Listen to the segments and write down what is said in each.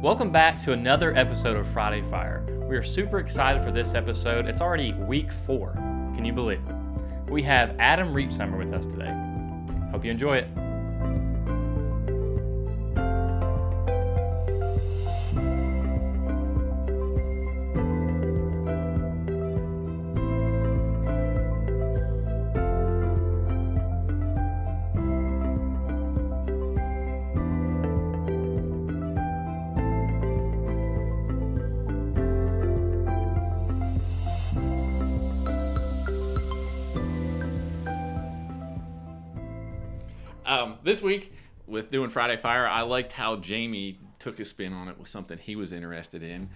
Welcome back to another episode of Friday Fire. We are super excited for this episode. It's already week 4. Can you believe it? We have Adam Reepsummer with us today. Hope you enjoy it. This week, with doing Friday Fire, I liked how Jamie took a spin on it with something he was interested in.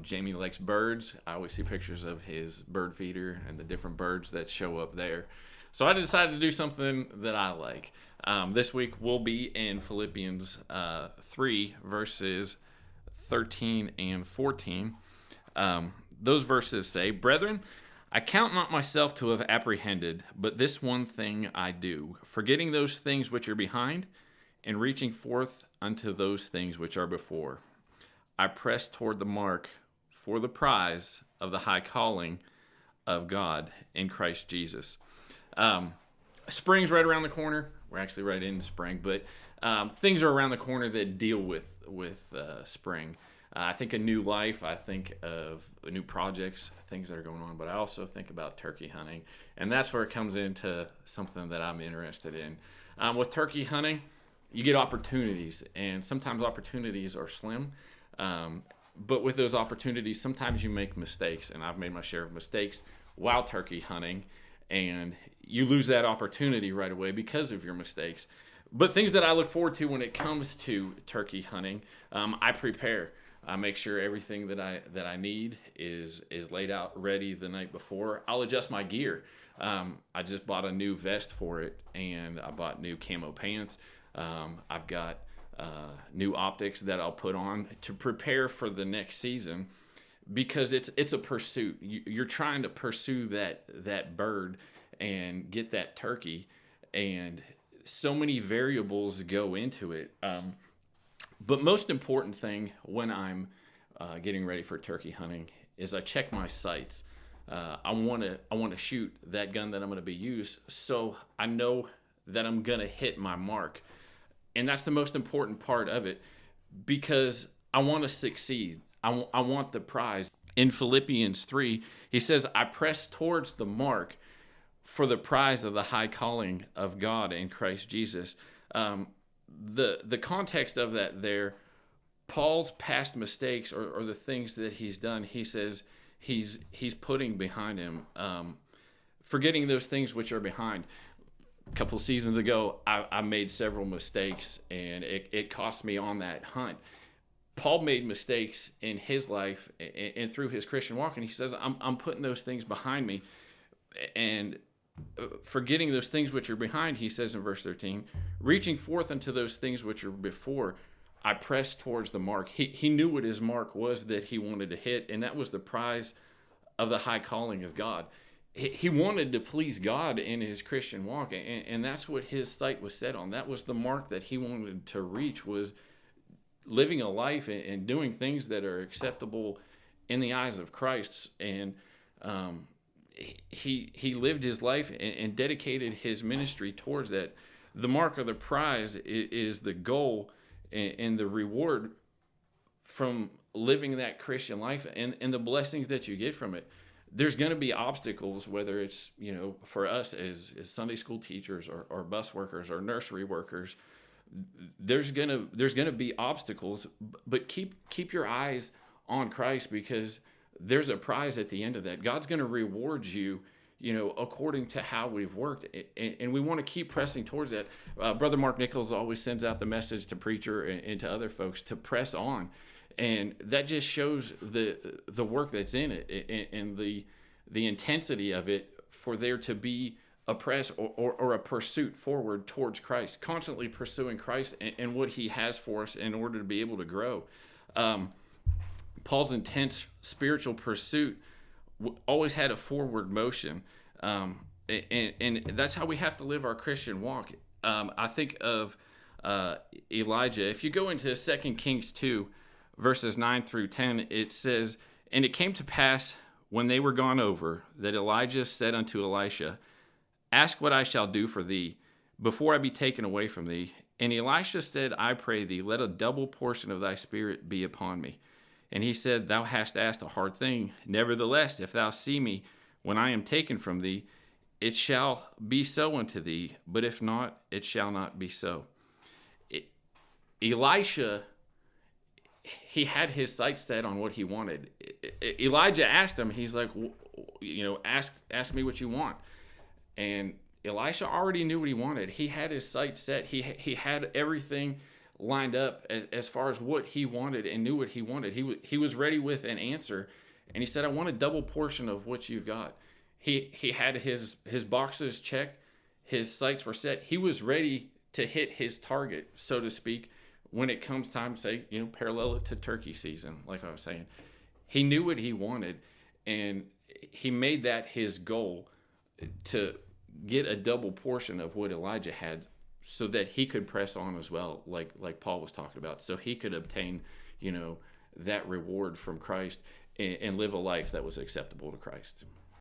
Jamie likes birds. I always see pictures of his bird feeder and the different birds that show up there. So I decided to do something that I like. This week, we'll be in Philippians 3, verses 13 and 14. Those verses say, "Brethren, I count not myself to have apprehended, but this one thing I do, forgetting those things which are behind, and reaching forth unto those things which are before. I press toward the mark for the prize of the high calling of God in Christ Jesus." Spring's right around the corner. We're actually right in spring, but things are around the corner that deal with spring. I think a new life. I think of new projects, things that are going on, but I also think about turkey hunting, and that's where it comes into something that I'm interested in. With turkey hunting, you get opportunities, and sometimes opportunities are slim, but with those opportunities, sometimes you make mistakes, and I've made my share of mistakes while turkey hunting, and you lose that opportunity right away because of your mistakes. But things that I look forward to when it comes to turkey hunting, I prepare. I make sure everything that I need is laid out ready the night before. I'll adjust my gear. I just bought a new vest for it, and I bought new camo pants. I've got new optics that I'll put on to prepare for the next season, because it's a pursuit. You're trying to pursue that bird and get that turkey, and so many variables go into it. But most important thing when I'm getting ready for turkey hunting is I check my sights. I want to shoot that gun that I'm going to be used, so I know that I'm going to hit my mark, and that's the most important part of it, because I want to succeed. I want the prize. In Philippians 3, he says, "I press towards the mark for the prize of the high calling of God in Christ Jesus." The context of that there, Paul's past mistakes or the things that he's done, he says he's putting behind him, forgetting those things which are behind. A couple seasons ago, I made several mistakes, and it cost me on that hunt. Paul made mistakes in his life and through his Christian walk, and he says, I'm putting those things behind me, and forgetting those things which are behind, he says in verse 13, reaching forth unto those things which are before, I press towards the mark. He knew what his mark was that he wanted to hit, and that was the prize of the high calling of God. He wanted to please God in his Christian walk, and that's what his sight was set on. That was the mark that he wanted to reach, was living a life and doing things that are acceptable in the eyes of Christ. And he lived his life and dedicated his ministry towards that. The mark of the prize is the goal and the reward from living that Christian life, and the blessings that you get from it. There's going to be obstacles, whether it's, for us as Sunday school teachers or bus workers or nursery workers, there's going to be obstacles, but keep your eyes on Christ, because there's a prize at the end of that. God's going to reward you, according to how we've worked, and we want to keep pressing towards that. Brother Mark Nichols always sends out the message to preacher and to other folks to press on, and that just shows the work that's in it and the intensity of it, for there to be a press or a pursuit forward towards Christ, constantly pursuing Christ and what he has for us in order to be able to grow. Paul's intense spiritual pursuit always had a forward motion, and that's how we have to live our Christian walk. I think of Elijah. If you go into 2 Kings 2, verses 9 through 10, it says, "And it came to pass when they were gone over, that Elijah said unto Elisha, Ask what I shall do for thee, before I be taken away from thee. And Elisha said, I pray thee, let a double portion of thy spirit be upon me. And he said, Thou hast asked a hard thing. Nevertheless, if thou see me when I am taken from thee, it shall be so unto thee, but if not, it shall not be so." Elisha, he had his sights set on what he wanted. Elijah asked him, he's like, ask me what you want. And Elisha already knew what he wanted. He had his sights set. He had everything lined up as far as what he wanted and knew what he wanted. He was ready with an answer, and he said, "I want a double portion of what you've got." He had his boxes checked. His sights were set. He was ready to hit his target, so to speak, when it comes time, say, parallel it to turkey season, like I was saying. He knew what he wanted, and he made that his goal to get a double portion of what Elijah had, so that he could press on as well, like Paul was talking about, so he could obtain, that reward from Christ and live a life that was acceptable to Christ.